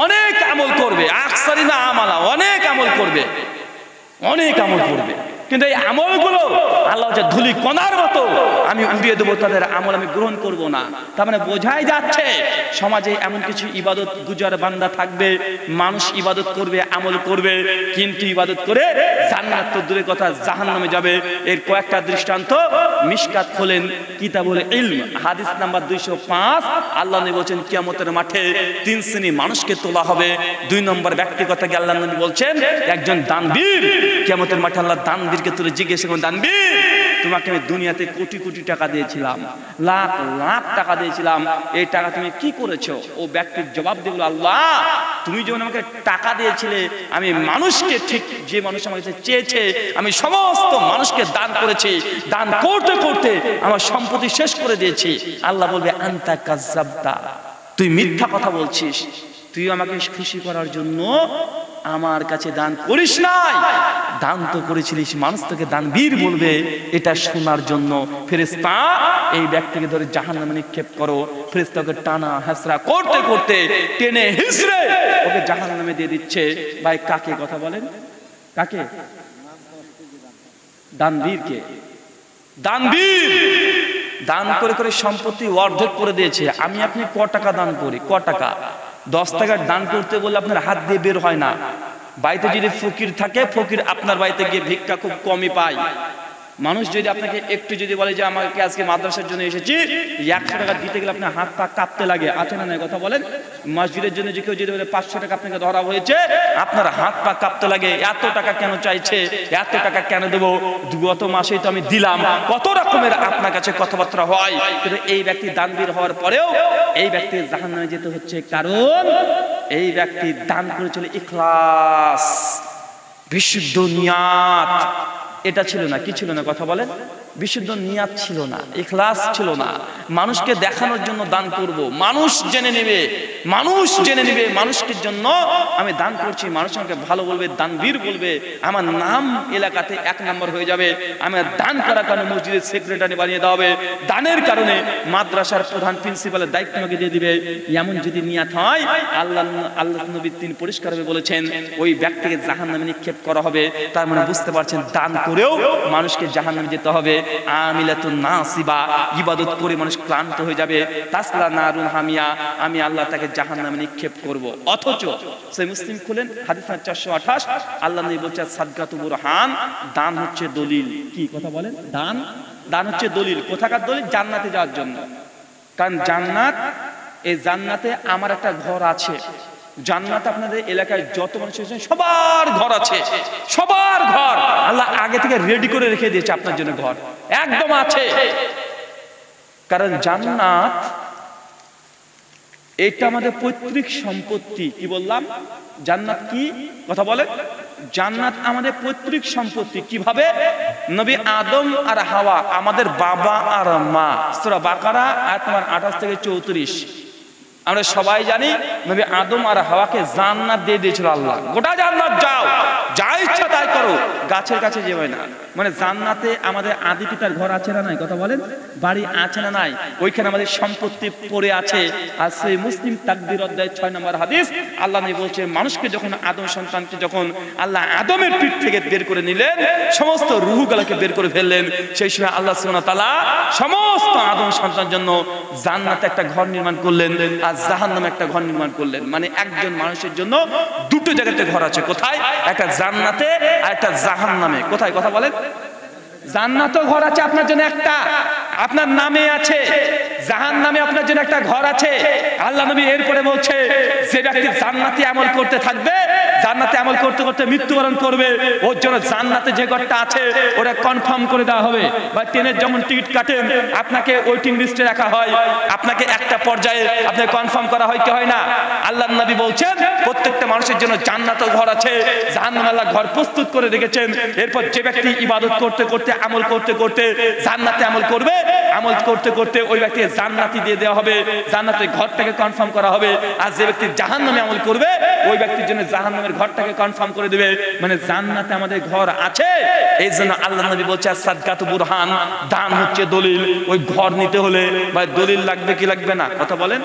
অনেক আমল করবে, আকসারিনা আমালা, অনেক আমল করবে, অনেক আমল করবে, কিন্তু এই আমলগুলো আল্লাহ যে ধুলি কণার মতো আমি উড়িয়ে দেবো, তাদের আমল আমি গ্রহণ করব না। তার মানে বোঝাই যাচ্ছে সমাজে এমন কিছু ইবাদত গুজার বান্দা থাকবে, মানুষ ইবাদত করবে, আমল করবে, কিন্তু ইবাদত করে জান্নাত তো দূরের কথা জাহান্নামে যাবে। এর কয়েকটা দৃষ্টান্ত মিশকাত খোলেন, কিতাবুল ইলম, হাদিস নাম্বার 205। আল্লাহ নবী বলছেন কিয়ামতের মাঠে 3 শ্রেণী মানুষকে তোলা হবে। 2 নম্বর ব্যক্তির কথা কি আল্লাহ নবী বলছেন, একজন দানবীর। কিয়ামতের মাঠে আল্লাহ দানবীরকে তুলে জিজ্ঞেস করেন, দানবীর তোমাকে আমি দুনিয়াতে কোটি কোটি টাকা দিয়েছিলাম, লাখ লাখ টাকা দিয়েছিলাম, এই টাকা তুমি কি করেছো? ও ব্যক্তির জবাব দিল, আল্লাহ তুমি যখন আমাকে টাকা দিয়েছিলে আমি মানুষকে, ঠিক যে মানুষ আমার কাছে চেয়েছে আমি সমস্ত মানুষকে দান করেছি, দান করতে করতে আমার সম্পত্তি শেষ করে দিয়েছি। আল্লাহ বলবে, আনতা কাযাবতা, তুই মিথ্যা কথা বলছিস, তুই আমাকে খুশি করার জন্য আমার কাছে দান করিস নাই, দান তো করেছিলিস। মানুষ তোকে দানবীর বলবে এটা শোনার জন্য ফেরেশতা এই ব্যক্তিকে ধরে জাহান্নামে নিক্ষেপ করো। ফেরেশতাকে টানা হেঁচড়া করতে করতে টেনে হিঁচড়ে ওকে জাহান্নামে দিয়ে দিচ্ছে। ভাই কাকে কথা বলেন, কাকে? দানবীরকে। দানবীর দান করে করে সম্পত্তি অর্ধেক করে দিয়েছে। আমি আপনি ক টাকা দান করি, ক টাকা? 10 টাকার দান করতে বললে আপনার হাত দিয়ে বের হয় না। বাড়িতে যদি ফকির থাকে, ফকির আপনার বাড়িতে গিয়ে ভিক্ষা খুব কমই পায়। মানুষ যদি আপনাকে একটু যদি বলে যে আমাকে আজকে মাদ্রাসার জন্য এসেছি, 100 টাকা দিতে গেলে আপনার হাত পা কাঁপতে লাগে, আছে না? কথা বলেন। মসজিদের জন্য যে কেউ যদি বলে 500 টাকা আপনাকে ধরা হয়েছে, আপনার হাত পা কাঁপতে লাগে, এত টাকা কেন চাইছে, এত টাকা কেন দেবো, গত মাসেই তো আমি দিলাম। কত রকমের আপনার কাছে কথাবার্তা হয়। কিন্তু এই ব্যক্তি দানবীর হওয়ার পরেও এই ব্যক্তি জাহান্নামে যেতে হচ্ছে, কারণ এই ব্যক্তি দান করেছিল ইখলাস, বিশুদ্ধ নিয়াত। এটা ছিল না, কি ছিল না? কথা বলেন। বিশুদ্ধ নিয়াত ছিল না, ইখলাস ছিল না। মানুষকে দেখানোর জন্য দান করব, মানুষ জেনে নেবে, মানুষ জেনে নেবে, মানুষের জন্য আমি দান করছি, মানুষ আমাকে ভালো বলবে, দানবীর বলবে, আমার নাম এলাকাতে 1 নম্বর হয়ে যাবে। আমি দান করার কারণে মসজিদের সেক্রেটারি বানিয়ে দেওয়া হবে, দানের কারণে মাদ্রাসার প্রধান প্রিন্সিপালের দায়িত্ব আমাকে দিয়ে দিবে। এমন যদি নিয়াত হয়, আল্লাহ নবী তিনি পরিষ্কারভাবে বলেছেন ওই ব্যক্তিকে জাহান্নামে নিক্ষেপ করা হবে। তার মানে বুঝতে পারছেন, দান করেও মানুষকে জাহান্নামে যেতে হবে। আমিলাতুন নাসিবা, ইবাদত করে মানুষ ক্লান্ত হয়ে যাবে। তাসলা নারুন হামিয়া, আমি আল্লাহ তাকে জাহান্নামে নিক্ষেপ করব। অথচ সহিহ মুসলিম খুলেন, হাদিস 428, আল্লাহ নবী বলছেন সাদকাতু বুরহান, দান হচ্ছে দলিল। কি কথা বলেন? দান হচ্ছে দলিল। কোথাকার দলিল? জান্নাতে যাওয়ার জন্য। কারণ জান্নাত, এই জান্নাতে আমার একটা ঘর আছে। জান্নাত আপনাদের এলাকায় যত মানুষ আছেন সবার ঘর আছে, সবার ঘর আল্লাহ আগে থেকে রেডি করে রেখে দিয়েছে আপনার জন্য, ঘর একদম আছে। কারণ জান্নাত এটা আমাদের পৈতৃক সম্পত্তি। কি বললাম? জান্নাত কি? কথা বলে। জান্নাত আমাদের পৈতৃক সম্পত্তি। কিভাবে? নবী আদম আর হাওয়া, আমাদের বাবা আর মা, সূরা বাকারা আয়াত নম্বর 28 থেকে 34। আমরা সবাই জানি নবী আদম আর হাওয়াকে জান্নাত দিয়ে দিয়েছিল আল্লাহ। গোটা জান্নাত যাও, যা ইচ্ছা তাই করো, গাছের কাছে যেও না। মানে জান্নাতে আমাদের আদি পিতার ঘর আছে না নাই? কথা বলেন। বাড়ি আছে না নাই? ওইখানে আমাদের সম্পত্তি পড়ে আছে। আর সেই মুসলিম তাকবীর অধ্যায় 6 নম্বর হাদিস, আল্লাহ নবী বলছে মানুষকে যখন আদম সন্তানকে যখন আল্লাহ আদমের পিঠ থেকে বের করে নিলেন, সমস্ত রূহগুলোকে বের করে ফেললেন, সেই সময় আল্লাহ সুবহানাহু ওয়া তাআলা সমস্ত আদম সন্তানের জন্য জান্নাতে একটা ঘর নির্মাণ করলেন আর জাহান্নামে একটা ঘর নির্মাণ করলেন। মানে একজন মানুষের জন্য দুটো জায়গাতে ঘর আছে। কোথায়? একটা জান্নাতে আর একটা জাহান্নামে। কোথায়? কথা বলেন। জান্নাতেও ঘর আছে আপনার জন্য একটা, আপনার নামে আছে। জাহান্নামে আপনার জন্য একটা ঘর আছে। আল্লাহ নবী এরপরে বলছে যে ব্যক্তি জান্নাতে আমল করতে থাকবে, জান্নাতে আমল করতে করতে মৃত্যুবরণ করবে, ওর জন্য জান্নাতে যে ঘরটা আছে ওটা কনফার্ম করে দেওয়া হবে। বা ট্রেনের যেমন টিকিট কাটেন, আপনাকে ওয়েটিং লিস্টে রাখা হয়, আপনাকে একটা পর্যায়ে আপনাকে কনফার্ম করা হয়, কি হয় না? আল্লাহ নবী বলছেন প্রত্যেকটা মানুষের জন্য জান্নাতেও ঘর আছে, জাহান্নামে আল্লাহ ঘর প্রস্তুত করে রেখেছেন। এরপর যে ব্যক্তি ইবাদত করতে করতে আমল করতে করতে জান্নাতে আমল করবে, আমল করতে করতে ওই ব্যক্তিকে জান্নাতি দিয়ে দেওয়া হবে, জান্নাতের ঘরটাকে কনফার্ম করা হবে। আর যে ব্যক্তি জাহান্নামে আমল করবে ওই ব্যক্তির জন্য জাহান্নামের ঘরটাকে কনফার্ম করে দেবে। মানে জান্নাতে আমাদের ঘর আছে। এই জন্য আল্লাহ নবী বলছে সাদকাতু বুরহান, দান হচ্ছে দলিল। ওই ঘর নিতে হলে ভাই দলিল লাগবে কি লাগবে না? কথা বলেন।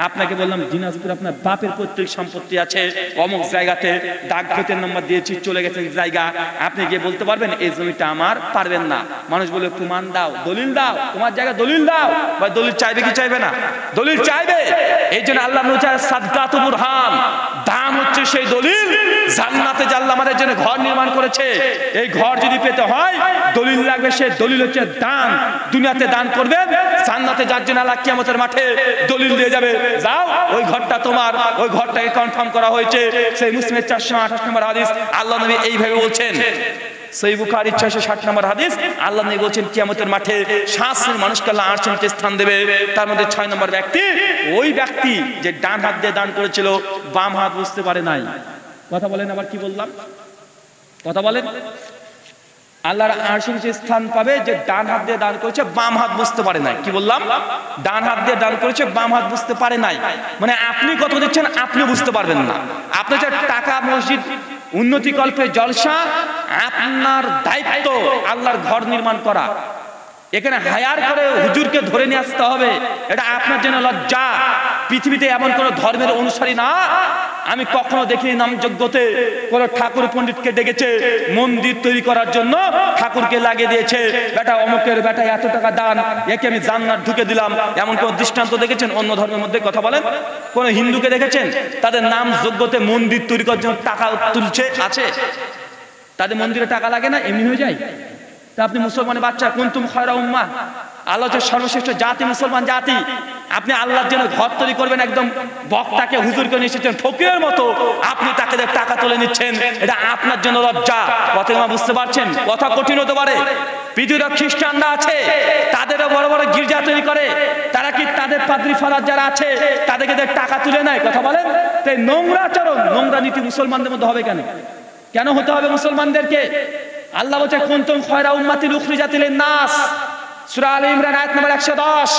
আপনাকে বললাম দিনাজপুর আপনার বাপের পৈতৃক সম্পত্তি আছে, অমুক জায়গাতে ডাক ভোটের নাম্বার দিয়েছি, চলে গেছেন জায়গা, আপনি গিয়ে বলতে পারবেন এই জমিটা আমার? পারবেন না। মানুষ বলে প্রমাণ দাও, দলিল দাও, তোমার জায়গা দলিল দাও। বা দলিল চাইবে কি চাইবে না? দলিল চাইবে। এই জন্য আল্লাহ সাদকাতু বুরহান, দান হচ্ছে সেই দলিল। জান্নাতে যে আল্লাহ আমাদের জন্য ঘর নির্মাণ করেছে, এই ঘর যদি পেতে হয় দলিল লাগবে। সেই দলিল হচ্ছে দান। দুনিয়াতে দান করবেন, জান্নাতে যার জন্য আল্লাহ কিয়ামতের মাঠে দলিল দিয়ে যাবে, যাও ওই ঘরটা তোমার। ওই ঘরটাকে কনফার্ম করা হয়েছে। সেই মুসলিমের 428 নম্বর হাদিস আল্লাহ নবী এইভাবে বলছেন। সহিহ বুখারী 660 নম্বর হাদিস আল্লাহ নবী বলছেন কিয়ামতের মাঠে 7 শ্রেণীর মানুষকে আল্লাহ আরশের নিচে স্থান দেবে। তার মধ্যে 6 নম্বর ব্যক্তি ওই ব্যক্তি যে ডান হাত দিয়ে দান করেছিল, বাম হাত বুঝতে পারে নাই। কথা বলেন, আবার কি বললাম? কথা বলেন। আল্লাহর আরশের নিচে স্থান পাবে যে ডান হাত দিয়ে দান করেছে, বাম হাত বুঝতে পারে নাই। কি বললাম? ডান হাত দিয়ে দান করেছে, বাম হাত বুঝতে পারে নাই। মানে আপনি কত দিচ্ছেন আপনি বুঝতে পারবেন না। আপনি যে টাকা, মসজিদ, উন্নতি কল্পে জলসা, আপনার দায়িত্ব আল্লাহর ঘর নির্মাণ করা। এখানে হায়ার করে হুজুরকে ধরে নিয়ে আসতে হবে, এটা আপনার জন্য লজ্জা। পৃথিবীতে এমন কোন ধর্মের অনুসারী না আমি কখনো দেখিনি নামযজ্ঞতে কোন ঠাকুর পণ্ডিতকে ডেকেছে মন্দির তৈরি করার জন্য, ঠাকুরকে লাগিয়ে দিয়েছে, বেটা অমুকের বেটা এত টাকা দান, একে আমি জান্নাত ঢুকে দিলাম, এমন কোন দৃষ্টান্ত দেখেছেন অন্য ধর্মের মধ্যে? কথা বলেন। কোন হিন্দুকে দেখেছেন তাদের নাম যজ্ঞতে মন্দির তৈরি করার জন্য টাকা তুলছে? আছে? তাদের মন্দিরে টাকা লাগে না, এমনি হয়ে যায়। তা আপনি মুসলমানের বাচ্চা, কুনতুম খায়রা উম্মাহ, আল্লাহ হচ্ছে সর্বশ্রেষ্ঠ জাতি, মুসলমান জাতি। আপনি আল্লাহর জন্য ঘর তৈরি করবেন, একদম বক্তাকে হুজুরকে নিয়ে এসেছেন ফকিরের মতো, আপনি তাকে টাকা তুলে নিচ্ছেন, এটা আপনার জন্য লজ্জা। কথা বুঝতে পারছেন? কথা কঠিন হতে পারে। পৃথিবীর খ্রিস্টানরা আছে, তাদেরও বড় বড় গির্জা তৈরি করে, তারা কি তাদের পাদ্রী ফাদার যারা আছে তাদেরকে টাকা তুলে নেয়? কথা বলেন। তাই নোংরা আচরণ, নোংরা নীতি মুসলমানদের মধ্যে হবে কেন? কেন হতে হবে মুসলমানদেরকে? আল্লাহ বলছে কুনতুম খায়রা উম্মাতিন উখরিজাত লিন-নাস, সূরা আলে ইমরান আয়াত নম্বর 110।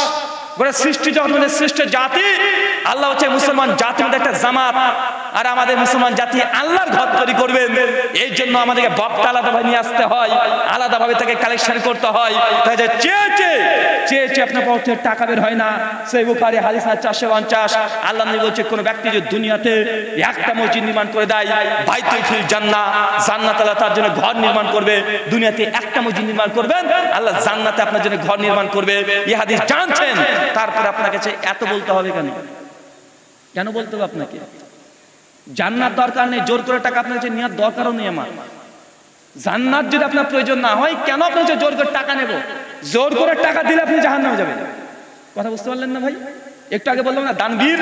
গোটা সৃষ্টি জগতের শ্রেষ্ঠ জাতি আল্লাহ হচ্ছে মুসলমান জাতির মধ্যে একটা জামাত। আর আমাদের মুসলমান জাতি আল্লাহর ঘর তৈরি করবেন, এই জন্য আমাদেরকে বক্তা আলাদাভাবে নিয়ে আসতে হয়, আলাদাভাবে তাকে কালেকশন করতে হয়। তাই যে চেয়ে আপনার পক্ষে টাকা বের হয় না। সহিহ বুখারী হাদিস 450 আল্লাহ নবী বলছে কোন ব্যক্তি যদি দুনিয়াতে একটা মসজিদ নির্মাণ করে দেয়, বাইতুল ফিল জান্নাহ, জান্নাত আল্লাহ তার জন্য ঘর নির্মাণ করবে। দুনিয়াতে একটা মসজিদ নির্মাণ করবেন, আল্লাহ জান্নাতে আপনার জন্য ঘর নির্মাণ করবে। এই হাদিস জানছেন, তারপর আপনার কাছে এত বলতে হবে কেন? কেন বলতে হবে আপনাকে? জান্নাত দরকার নেই, জোর করে টাকা আপনার কাছে নেওয়ার দরকারও নেই আমার। জান্নাত যদি আপনার প্রয়োজন না হয়, কেন আপনার কাছে জোর করে টাকা নেব? জোর করে টাকা দিলে আপনি জাহান্নামে যাবেন। কথা বুঝতে পারলেন না ভাই? একটু আগে বললাম না দানবীর,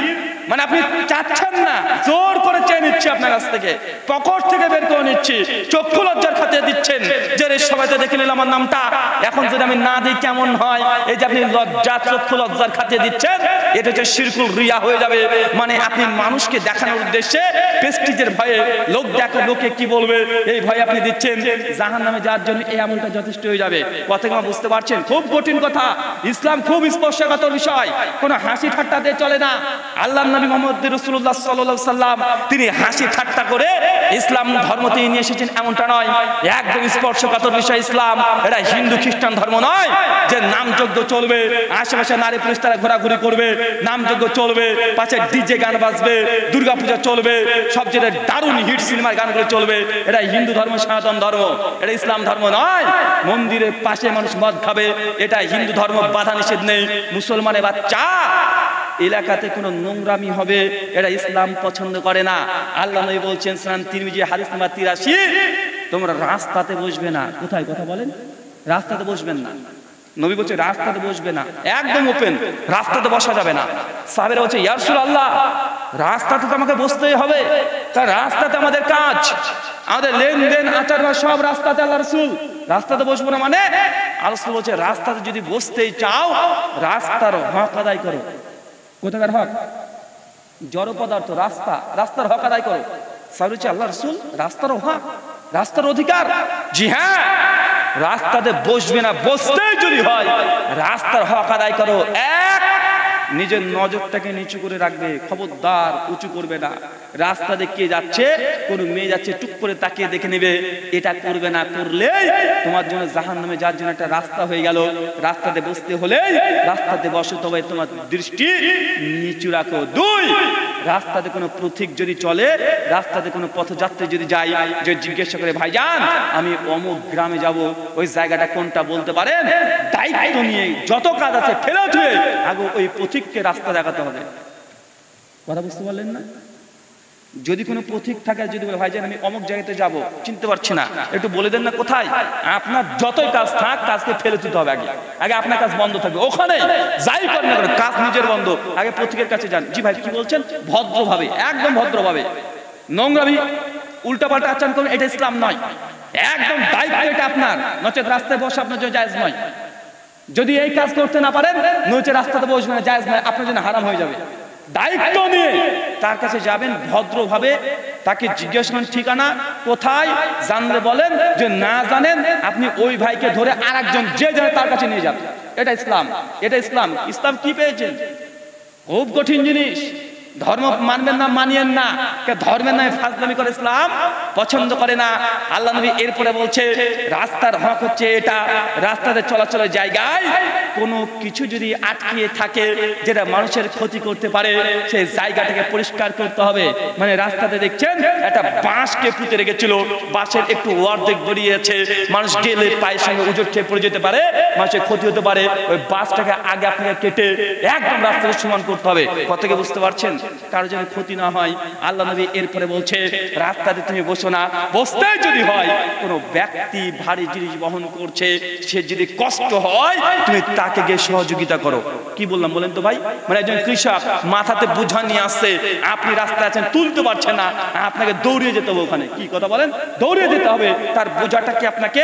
মানে আপনি চাচ্ছেন না, জোর করে চেয়ে নিচ্ছে আপনার কাছ থেকে, পকেট থেকে বের করে নিচ্ছি, চক্ষু লজ্জার খাতিরে দিচ্ছেন যে রে সবাই তো দেখে নিল আমার নামটা, এখন যদি আমি না দিই কেমন হয়? এই যে আপনি লজ্জা, চক্ষু লজ্জার খাতিরে দিচ্ছেন, এটা হচ্ছে শিরকুল রিয়া হয়ে যাবে। মানে আপনি মানুষকে দেখানোর উদ্দেশ্যে, প্রেস্টিজের ভয়ে, লোক দেখো লোকে কি বলবে, এই ভয়ে আপনি দিচ্ছেন। জাহান্নামে যাওয়ার জন্য এই আমলটা যথেষ্ট হয়ে যাবে। কথা বুঝতে পারছেন? খুব কঠিন কথা। ইসলাম খুব স্পর্শকাতর বিষয়, কোনো হাসি ঠাট্টা দিয়ে চলে না। আল্লাহর নবী মুহাম্মদ রাসূলুল্লাহ সাল্লাল্লাহু আলাইহি সাল্লাম তিনি হাসি ঠাট্টা করে ইসলাম ধর্ম তিনি নিয়ে এসেছেন এমনটা নয়। একদম স্পর্শকাতর বিষয় ইসলাম। এটা হিন্দু খ্রিস্টান ধর্ম নয় যে নামযজ্ঞ চলবে, আশেপাশে নারী পুরুষ তারা ঘোরাঘুরি করবে, নামযজ্ঞ চলবে, পাশে ডিজে গান বাজবে, দুর্গাপূজা চলবে, সবচেয়ে দারুণ হিট সিনেমার গানগুলো চলবে। এটা হিন্দু ধর্ম, সনাতন ধর্ম, এটা ইসলাম ধর্ম নয়। মন্দিরের পাশে মানুষ মদ খাবে, এটা হিন্দু ধর্ম, বাধা নিষেধ নেই। মুসলমানের বাচ্চা এলাকাতে কোনো নোংরামি হবে, এটা ইসলাম পছন্দ করে না। আল্লাহ নবী বলছেন সুনান তিরমিজি হাদিস নাম্বার 83, তোমরা রাস্তাতে বসবে না। কোথায়? কথা বলেন। রাস্তাতে বসবেন না। নবী বলছে রাস্তাতে বসবে না, একদম ওপেন, রাস্তাতে বসা যাবে না। সাহাবীরা বলছে ইয়া রাসূলুল্লাহ, রাস্তাতে তো আমাকে বসতেই হবে, কারণ রাস্তাতে আমাদের কাজ, আমাদের লেনদেন, আচার সব রাস্তাতে। আল্লাহ রাসূল রাস্তাতে বসবো না মানে? আল্লাহ রাসূল বলছে রাস্তাতে যদি বসতেই চাও, রাস্তার হক আদায় করো। কোথাকার হক? জড় পদার্থ, রাস্তা, রাস্তার হক আদায় করো। সাহাবী আল্লাহ রাসূল রাস্তার হক, রাস্তার অধিকার? জি হ্যাঁ, রাস্তাতে বসবে না, বসতেই যদি হয় রাস্তার হক আদায় করো। এক, নিজের নজরটাকে নিচু করে রাখবে, খবরদার উঁচু করবে না। রাস্তা দেখিয়ে যাচ্ছে, কোন মেয়ে যাচ্ছে, টুক করে তাকিয়ে দেখে নেবে, এটা করবে না। করলে তোমার জন্য জাহান্নামে যার জন্য একটা রাস্তা হয়ে গেল। রাস্তাতে বসতে হলে রাস্তাতে বসো, তবে তোমার দৃষ্টি নিচু রাখো। 2, রাস্তাতে কোনো পথিক যদি চলে, রাস্তাতে কোনো পথযাত্রী যদি যায়, যে জিজ্ঞাসা করে ভাইজান আমি অমুক গ্রামে যাব, ওই জায়গাটা কোনটা বলতে পারেন? দায়িত্ব নিয়ে যত কাজ আছে ফেলে ধুয়ে আগে ওই পথিককে রাস্তা দেখাতে হবে। কথা বুঝতে পারলেন না? যদি কোনো পথিক থাকে, যদি বলে ভাইজান আমি অমুক জায়গাতে যাব, চিনতে পারছি না, একটু বলে দেন না কোথায়। আপনার যতই কাজ থাক, কাজকে ফেলে দিতে হবে। আগে আগে আপনার কাজ বন্ধ থাকবে, ওখানে যাই করেন না, কাজ নিজের বন্ধ, আগে পথিকের কাছে যান। জি ভাই কি বলছেন? ভদ্রভাবে, একদম ভদ্রভাবে। নোংরামি উল্টাপাল্টা আচরণ করুন, এটা ইসলাম নয়। একদম দায়িত্ব এটা আপনার, নচেত রাস্তায় বসে আপনার জন্য জায়েজ নয়। যদি এই কাজ করতে না পারেন, নচেত রাস্তাতে বসবেন না, জায়েজ নয়, আপনার জন্য হারাম হয়ে যাবে। দায়িত্ব নিয়ে তার কাছে যাবেন ভদ্রভাবে, তাকে জিজ্ঞেস করেন ঠিকানা কোথায়, জানলে বলেন, যে না জানেন আপনি ওই ভাইকে ধরে আরেকজন যে জানে তার কাছে নিয়ে যান। এটা ইসলাম, এটা ইসলাম। ইসলাম কি পেয়েছেন? খুব কঠিন জিনিস। ধর্ম মানবেন না, মানিয়েন না, ধর্মের নামে ফাজলামি করে ইসলাম পছন্দ করে না। আল্লাহ নবী এরপরে বলছে রাস্তার হক হচ্ছে এটা, রাস্তাতে চলাচলের জায়গায় কোনো কিছু যদি আটকিয়ে থাকে যেটা মানুষের ক্ষতি করতে পারে, সেই জায়গাটাকে পরিষ্কার করতে হবে। মানে রাস্তাতে দেখছেন একটা বাঁশকে পুঁতে রেখেছিল, বাঁশের একটু অর্ধেক বেরিয়েছে, মানুষ গেলে পায়ের সঙ্গে উজট খেয়ে পড়ে যেতে পারে, মানুষের ক্ষতি হতে পারে। ওই বাঁশটাকে আগে আপনাকে কেটে একদম রাস্তাকে সমান করতে হবে। কথাকে বুঝতে পারছেন? কারো যেন ক্ষতি না হয়। আল্লাহ নবী এরপরে বলছে রাস্তাতে তুমি বসো না, বসতে যদি হয় কোনো ব্যক্তি ভারী জিনিস বহন করছে, সে যদি কষ্ট হয় তুমি তাকে গিয়ে সহযোগিতা করো। কি বললাম বলেন তো ভাই? মানে একজন কৃষক মাথাতে বোঝা নিয়ে আসছে, আপনি রাস্তায় আছেন, তুলতে পারছেন না, আপনাকে দৌড়িয়ে যেতে হবে ওখানে। কি কথা বলেন? দৌড়িয়ে যেতে হবে, তার বোঝাটাকে আপনাকে